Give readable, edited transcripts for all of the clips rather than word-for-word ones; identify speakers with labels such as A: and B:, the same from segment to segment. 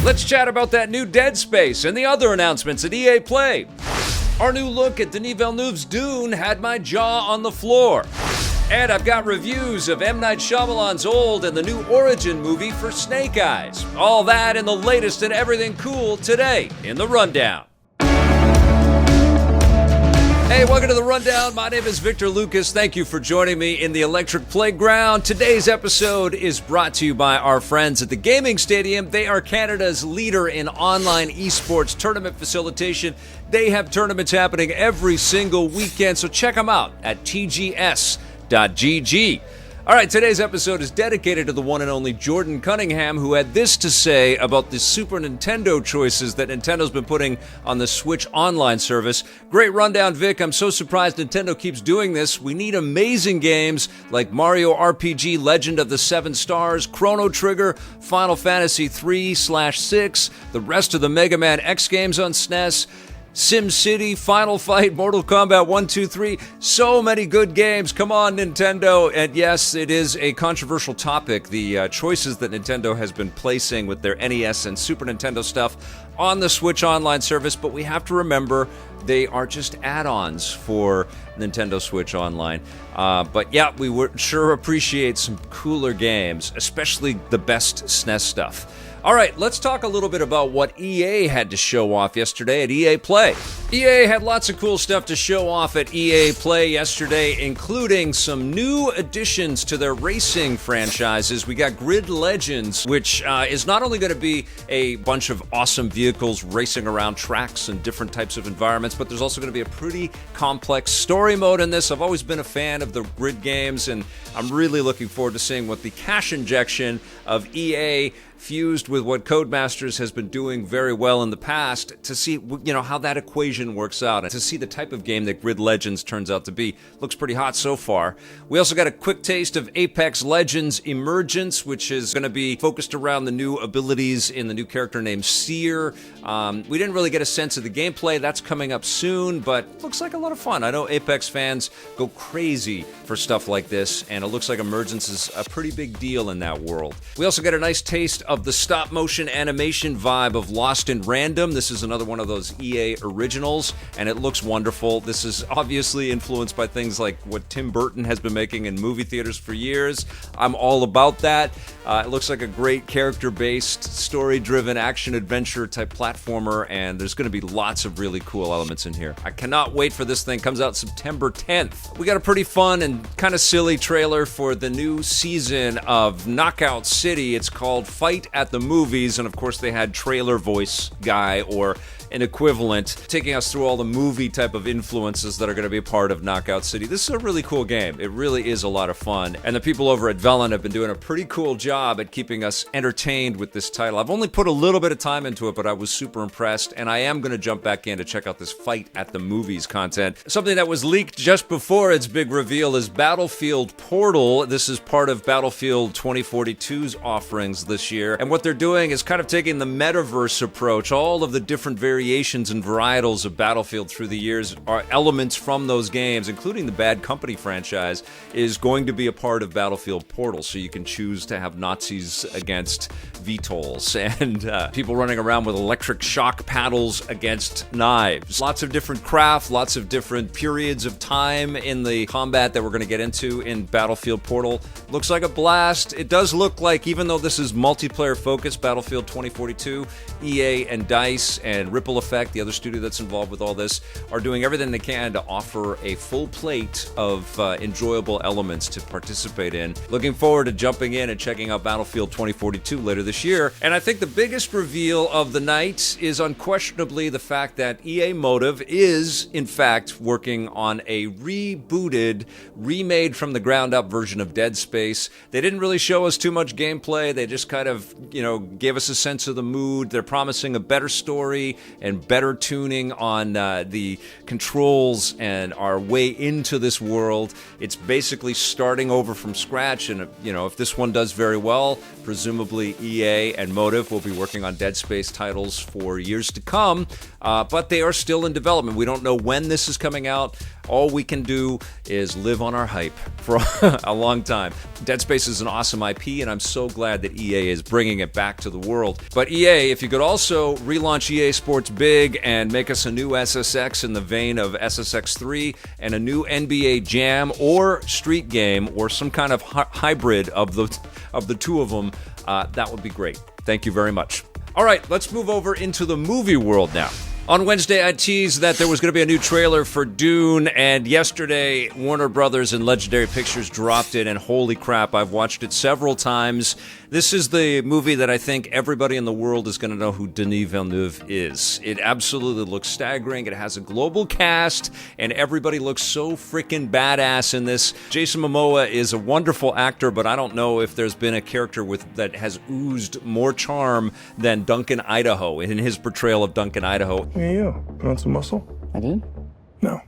A: Let's chat about that new Dead Space and the other announcements at EA Play. Our new look at Denis Villeneuve's Dune had my jaw on the floor. And I've got reviews of M. Night Shyamalan's Old and the new Origin movie for Snake Eyes. All that and the latest and everything cool today in The Rundown. Hey, welcome to The Rundown. My name is Victor Lucas. Thank you for joining me in the Electric Playground. Today's episode is brought to you by our friends at the Gaming Stadium. They are Canada's leader in online esports tournament facilitation. They have tournaments happening every single weekend, so check them out at tgs.gg. All right, today's episode is dedicated to the one and only Jordan Cunningham, who had this to say about the Super Nintendo choices that Nintendo's been putting on the Switch Online service. Great rundown, Vic. I'm so surprised Nintendo keeps doing this. We need amazing games like Mario RPG Legend of the Seven Stars, Chrono Trigger, Final Fantasy 3/6, the rest of the Mega Man X games on SNES, SimCity, Final Fight, Mortal Kombat 1, 2, 3. So many good games. Come on, Nintendo. And yes, it is a controversial topic, the choices that Nintendo has been placing with their NES and Super Nintendo stuff on the Switch Online service, but we have to remember they are just add-ons for Nintendo Switch Online. But yeah, we would sure appreciate some cooler games, especially the best SNES stuff. All right, let's talk a little bit about what EA had to show off yesterday at EA Play. EA had lots of cool stuff to show off at EA Play yesterday, including some new additions to their racing franchises. We got Grid Legends, which is not only going to be a bunch of awesome vehicles racing around tracks and different types of environments, but there's also going to be a pretty complex story mode in this. I've always been a fan of the Grid games, and I'm really looking forward to seeing what the cash injection of EA fused with what Codemasters has been doing very well in the past, to see, how that equation works out and to see the type of game that Grid Legends turns out to be. Looks pretty hot so far. We also got a quick taste of Apex Legends Emergence, which is going to be focused around the new abilities in the new character named Seer. We didn't really get a sense of the gameplay. That's coming up soon, but looks like a lot of fun. I know Apex fans go crazy for stuff like this, and it looks like Emergence is a pretty big deal in that world. We also get a nice taste of the stop-motion animation vibe of Lost in Random. This is another one of those EA originals, and it looks wonderful. This is obviously influenced by things like what Tim Burton has been making in movie theaters for years. I'm all about that. It looks like a great character-based, story-driven action-adventure type platformer, and there's going to be lots of really cool elements in here. I cannot wait for this thing. Comes out September 10th. We got a pretty fun and kind of silly trailer for the new season of Knockout City. It's called Fight at the Movies, and of course they had trailer voice guy or an equivalent taking us through all the movie type of influences that are going to be a part of Knockout City. This is a really cool game. It really is a lot of fun, and the people over at Velen have been doing a pretty cool job at keeping us entertained with this title. I've only put a little bit of time into it, but I was super impressed, and I am going to jump back in to check out this Fight at the Movies content. Something that was leaked just before its big reveal is Battlefield Portal. This is part of Battlefield 2042's offerings this year, and what they're doing is kind of taking the metaverse approach. All of the different variations and varietals of Battlefield through the years are elements from those games, including the Bad Company franchise, is going to be a part of Battlefield Portal. So you can choose to have Nazis against VTOLs and people running around with electric shock paddles against knives. Lots of different craft, lots of different periods of time in the combat that we're going to get into in Battlefield Portal. Looks like a blast. It does look like, even though this is multiplayer focused, Battlefield 2042, EA and DICE and Ripple Effect, the other studio that's involved with all this, are doing everything they can to offer a full plate of enjoyable elements to participate in. Looking forward to jumping in and checking out Battlefield 2042 later this year. And I think the biggest reveal of the night is unquestionably the fact that EA Motive is, in fact, working on a rebooted, remade from the ground up version of Dead Space. They didn't really show us too much gameplay. They just kind of, gave us a sense of the mood. They're promising a better story and better tuning on the controls and our way into this world. It's basically starting over from scratch, and if this one does very well, presumably EA and Motive will be working on Dead Space titles for years to come, but they are still in development. We don't know when this is coming out. all we can do is live on our hype for a long time. Dead Space is an awesome IP, and I'm so glad that EA is bringing it back to the world. But EA, if you could also relaunch EA Sports big and make us a new SSX in the vein of SSX 3 and a new NBA Jam or Street Game or some kind of hybrid of the two of them, that would be great. Thank you very much. All right, let's move over into the movie world now. On Wednesday, I teased that there was going to be a new trailer for Dune, and yesterday, Warner Brothers and Legendary Pictures dropped it, and holy crap, I've watched it several times. This is the movie that I think everybody in the world is going to know who Denis Villeneuve is. It absolutely looks staggering. It has a global cast, and everybody looks so freaking badass in this. Jason Momoa is a wonderful actor, but I don't know if there's been a character that has oozed more charm than Duncan Idaho in his portrayal of Duncan Idaho.
B: Hey, you. Put on some muscle?
C: I did?
B: No.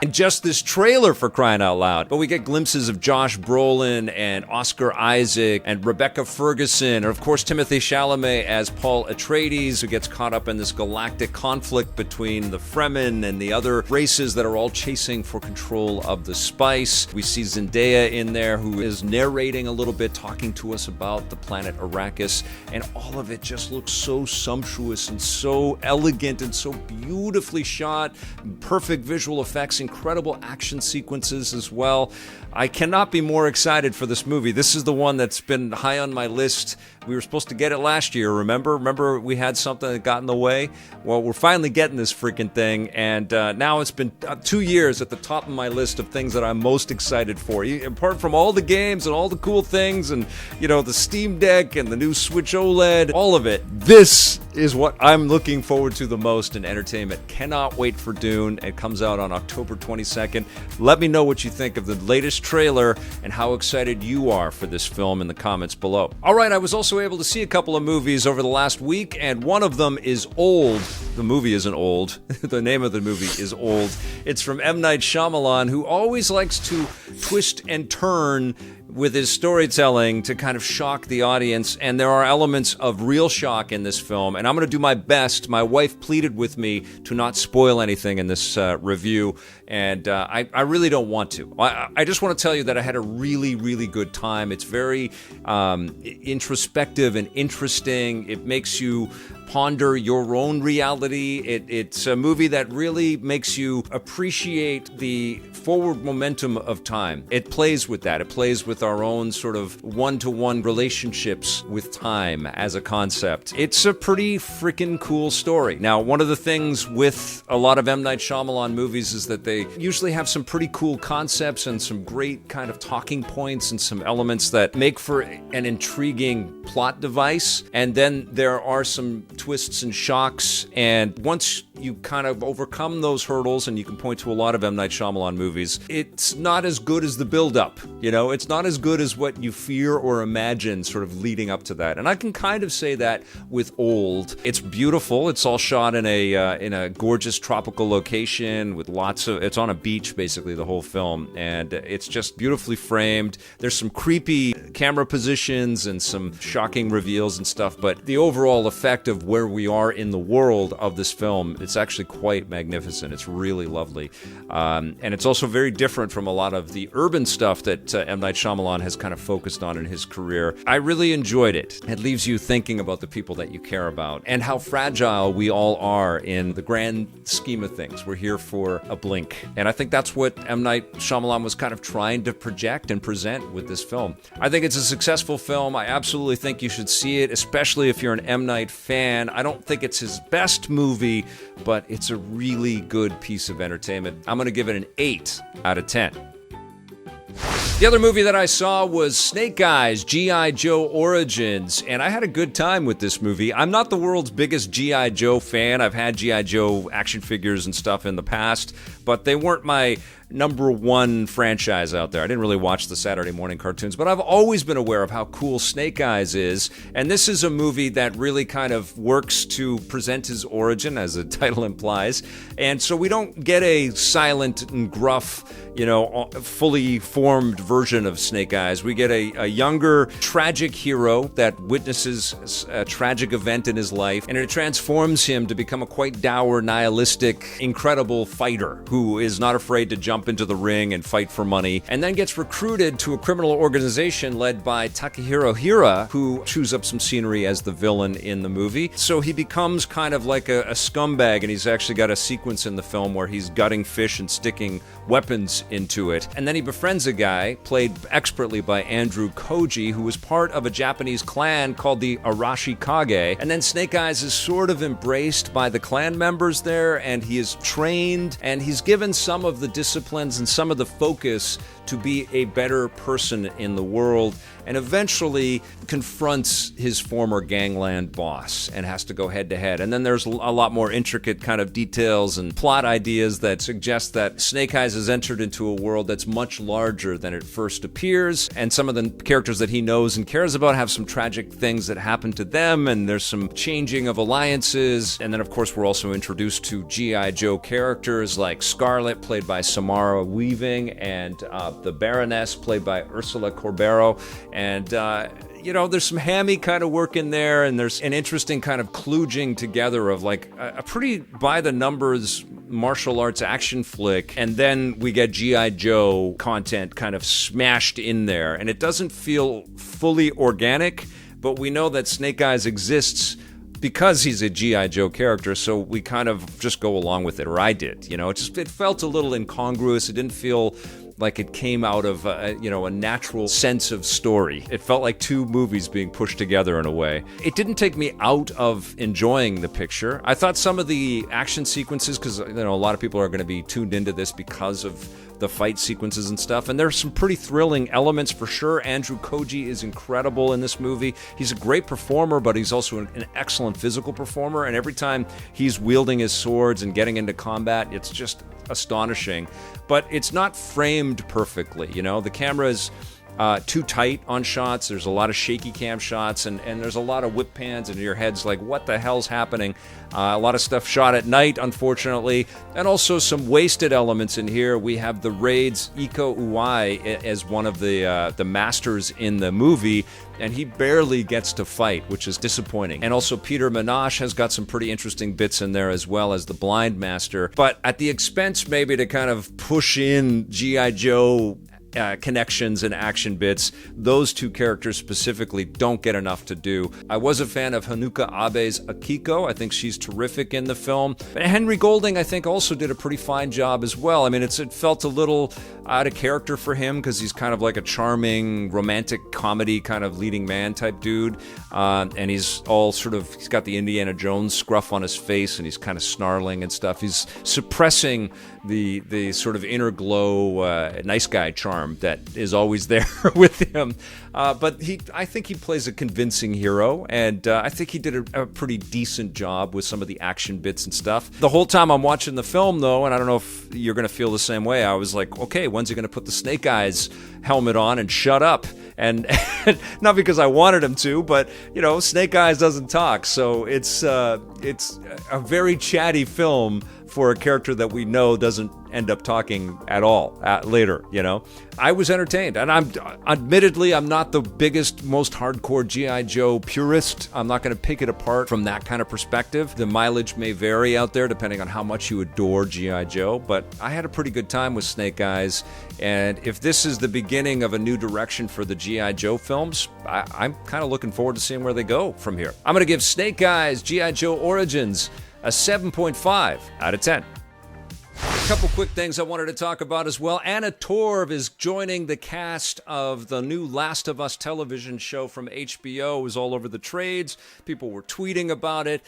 A: And just this trailer, for crying out loud. But we get glimpses of Josh Brolin and Oscar Isaac and Rebecca Ferguson, and of course Timothée Chalamet as Paul Atreides, who gets caught up in this galactic conflict between the Fremen and the other races that are all chasing for control of the spice. We see Zendaya in there, who is narrating a little bit, talking to us about the planet Arrakis, and all of it just looks so sumptuous and so elegant and so beautifully shot. Perfect visual effects, incredible action sequences as well. I cannot be more excited for this movie. This is the one that's been high on my list. We were supposed to get it last year, remember? Remember we had something that got in the way? Well, we're finally getting this freaking thing, and now it's been 2 years at the top of my list of things that I'm most excited for. Apart from all the games and all the cool things and, the Steam Deck and the new Switch OLED, all of it, this is what I'm looking forward to the most in entertainment. Cannot wait for Dune. It comes out on October 22nd. Let me know what you think of the latest trailer and how excited you are for this film in the comments below. All right, I was also able to see a couple of movies over the last week, and one of them is old. The movie isn't old. The name of the movie is old. It's from M. Night Shyamalan, who always likes to twist and turn with his storytelling to kind of shock the audience, and there are elements of real shock in this film, and I'm going to do my best. My wife pleaded with me to not spoil anything in this review, and I really don't want to. I just want to tell you that I had a really, really good time. It's very introspective and interesting. It makes you ponder your own reality. It's a movie that really makes you appreciate the forward momentum of time. It plays with that. It plays with our own sort of one-to-one relationships with time as a concept. It's a pretty freaking cool story. Now, one of the things with a lot of M. Night Shyamalan movies is that they usually have some pretty cool concepts and some great kind of talking points and some elements that make for an intriguing plot device. And then there are some twists and shocks, and once you kind of overcome those hurdles, and you can point to a lot of M. Night Shyamalan movies, it's not as good as the build-up, it's not as good as what you fear or imagine sort of leading up to that. And I can kind of say that with Old. It's beautiful. It's all shot in a gorgeous tropical location with it's on a beach basically the whole film, and it's just beautifully framed. There's some creepy camera positions and some shocking reveals and stuff, but the overall effect of where we are in the world of this film, it's actually quite magnificent. It's really lovely. And it's also very different from a lot of the urban stuff that M. Night Shyamalan has kind of focused on in his career. I really enjoyed it. It leaves you thinking about the people that you care about and how fragile we all are in the grand scheme of things. We're here for a blink. And I think that's what M. Night Shyamalan was kind of trying to project and present with this film. I think it's a successful film. I absolutely think you should see it, especially if you're an M. Night fan. I don't think it's his best movie, but it's a really good piece of entertainment. I'm going to give it an 8 out of 10. The other movie that I saw was Snake Eyes, G.I. Joe Origins, and I had a good time with this movie. I'm not the world's biggest G.I. Joe fan. I've had G.I. Joe action figures and stuff in the past, but they weren't my #1 franchise out there. I didn't really watch the Saturday morning cartoons, but I've always been aware of how cool Snake Eyes is, and this is a movie that really kind of works to present his origin, as the title implies, and so we don't get a silent and gruff, fully formed version of Snake Eyes. We get a younger, tragic hero that witnesses a tragic event in his life, and it transforms him to become a quite dour, nihilistic, incredible fighter who is not afraid to jump into the ring and fight for money, and then gets recruited to a criminal organization led by Takehiro Hira, who chews up some scenery as the villain in the movie. So he becomes kind of like a scumbag, and he's actually got a sequence in the film where he's gutting fish and sticking weapons into it. And then he befriends a guy, played expertly by Andrew Koji, who was part of a Japanese clan called the Arashi Kage. And then Snake Eyes is sort of embraced by the clan members there, and he is trained, and he's given some of the disciplines and some of the focus to be a better person in the world, and eventually confronts his former gangland boss and has to go head to head. And then there's a lot more intricate kind of details and plot ideas that suggest that Snake Eyes has entered into a world that's much larger than it first appears, and some of the characters that he knows and cares about have some tragic things that happen to them, and there's some changing of alliances. And then of course we're also introduced to G.I. Joe characters like Scarlet, played by Samara Weaving, and the Baroness, played by Ursula Corbero. And there's some hammy kind of work in there, and there's an interesting kind of kludging together of like a pretty by-the-numbers martial arts action flick, and then we get G.I. Joe content kind of smashed in there, and it doesn't feel fully organic, but we know that Snake Eyes exists because he's a G.I. Joe character, so we kind of just go along with it, or I did. It felt a little incongruous. It didn't feel like it came out of a natural sense of story. It felt like two movies being pushed together in a way. It didn't take me out of enjoying the picture. I thought some of the action sequences, because a lot of people are going to be tuned into this because of the fight sequences and stuff, and there's some pretty thrilling elements for sure. Andrew Koji is incredible in this movie. He's a great performer, but he's also an excellent physical performer, and every time he's wielding his swords and getting into combat, it's just astonishing. But it's not framed perfectly. The camera is too tight on shots. There's a lot of shaky cam shots, and there's a lot of whip pans, and your head's like, what the hell's happening? A lot of stuff shot at night, unfortunately, and also some wasted elements in here. We have the Raid's Iko Uwai as one of the masters in the movie, and he barely gets to fight, which is disappointing. And also Peter Minash has got some pretty interesting bits in there, as well as the Blind Master, but at the expense maybe to kind of push in G.I. Joe connections and action bits. Those two characters specifically don't get enough to do. I was a fan of Hanuka Abe's Akiko. I think she's terrific in the film. But Henry Golding, I think, also did a pretty fine job as well. I mean, it felt a little out of character for him because he's kind of like a charming romantic comedy kind of leading man type dude, and he's got the Indiana Jones scruff on his face, and he's kind of snarling and stuff. He's suppressing the sort of inner glow, nice guy charm that is always there with him. But I think he plays a convincing hero, and I think he did a pretty decent job with some of the action bits and stuff. The whole time I'm watching the film, though, and I don't know if you're going to feel the same way, I was like, okay, when's he going to put the Snake Eyes helmet on and shut up? And not because I wanted him to, but, Snake Eyes doesn't talk, so it's a very chatty film for a character that we know doesn't end up talking at all later, I was entertained, and admittedly, I'm not the biggest, most hardcore G.I. Joe purist. I'm not going to pick it apart from that kind of perspective. The mileage may vary out there depending on how much you adore G.I. Joe, but I had a pretty good time with Snake Eyes, and if this is the beginning of a new direction for the G.I. Joe films, I'm kind of looking forward to seeing where they go from here. I'm going to give Snake Eyes G.I. Joe Origins a 7.5 out of 10. A couple quick things I wanted to talk about as well. Anna Torv is joining the cast of the new Last of Us television show from HBO. It was all over the trades. People were tweeting about it.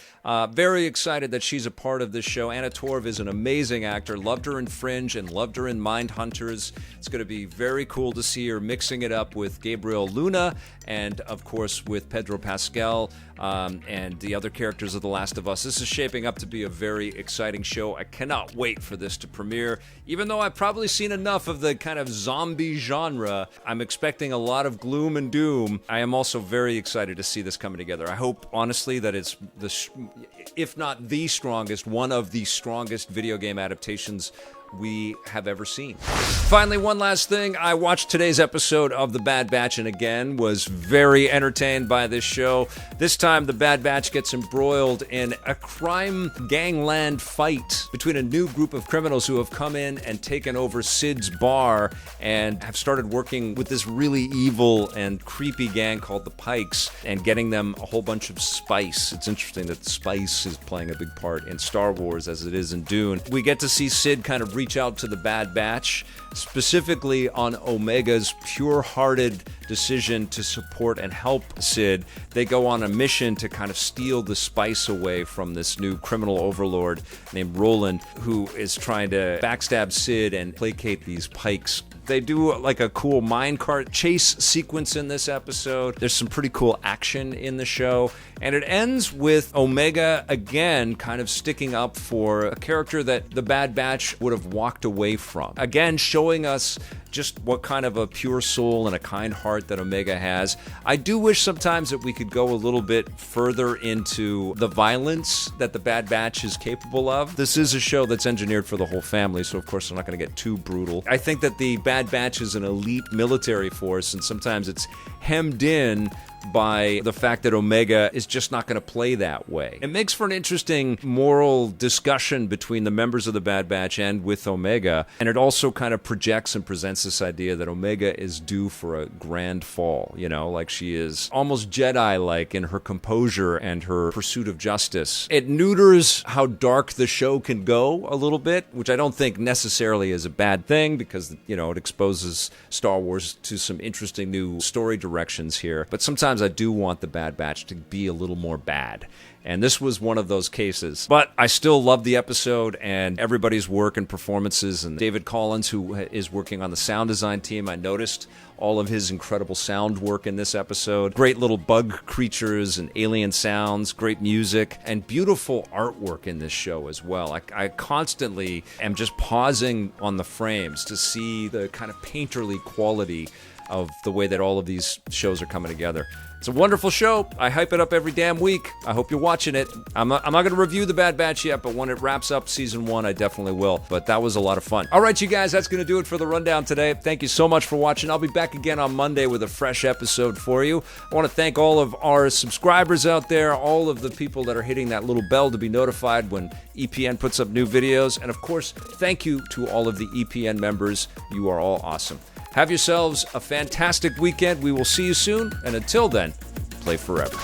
A: Very excited that she's a part of this show. Anna Torv is an amazing actor. Loved her in Fringe and loved her in Mindhunters. It's going to be very cool to see her mixing it up with Gabriel Luna and, of course, with Pedro Pascal and the other characters of The Last of Us. This is shaping up to be a very exciting show. I cannot wait for this to premiere. Even though I've probably seen enough of the kind of zombie genre, I'm expecting a lot of gloom and doom. I am also very excited to see this coming together. I hope, honestly, that it's if not the strongest, one of the strongest video game adaptations we have ever seen. Finally, one last thing. I watched today's episode of The Bad Batch and again was very entertained by this show. This time, The Bad Batch gets embroiled in a crime gangland fight between a new group of criminals who have come in and taken over Sid's bar and have started working with this really evil and creepy gang called the Pikes and getting them a whole bunch of spice. It's interesting that spice is playing a big part in Star Wars as it is in Dune. We get to see Sid kind of reach out to the Bad Batch, specifically on Omega's pure-hearted decision to support and help Sid. They go on a mission to kind of steal the spice away from this new criminal overlord named Roland, who is trying to backstab Sid and placate these Pikes. They do like a cool minecart chase sequence in this episode. There's some pretty cool action in the show. And it ends with Omega again kind of sticking up for a character that the Bad Batch would have walked away from. Again, showing us just what kind of a pure soul and a kind heart that Omega has. I do wish sometimes that we could go a little bit further into the violence that the Bad Batch is capable of. This is a show that's engineered for the whole family, so of course I'm not going to get too brutal. I think that the Bad Batch is an elite military force, and sometimes it's hemmed in by the fact that Omega is just not going to play that way. It makes for an interesting moral discussion between the members of the Bad Batch and with Omega, and it also kind of projects and presents this idea that Omega is due for a grand fall, you know, like she is almost Jedi-like in her composure and her pursuit of justice. It neuters how dark the show can go a little bit, which I don't think necessarily is a bad thing because, you know, it exposes Star Wars to some interesting new story directions here. But sometimes I do want the Bad Batch to be a little more bad. And this was one of those cases. But I still love the episode and everybody's work and performances. And David Collins, who is working on the sound design team, I noticed all of his incredible sound work in this episode. Great little bug creatures and alien sounds, great music, and beautiful artwork in this show as well. I constantly am just pausing on the frames to see the kind of painterly quality of the way that all of these shows are coming together. It's a wonderful show. I hype it up every damn week. I hope you're watching it. I'm not going to review The Bad Batch yet, but when it wraps up season 1, I definitely will. But that was a lot of fun. All right, you guys, that's going to do it for the rundown today. Thank you so much for watching. I'll be back again on Monday with a fresh episode for you. I want to thank all of our subscribers out there, all of the people that are hitting that little bell to be notified when EPN puts up new videos. And of course, thank you to all of the EPN members. You are all awesome. Have yourselves a fantastic weekend. We will see you soon. And until then, play forever.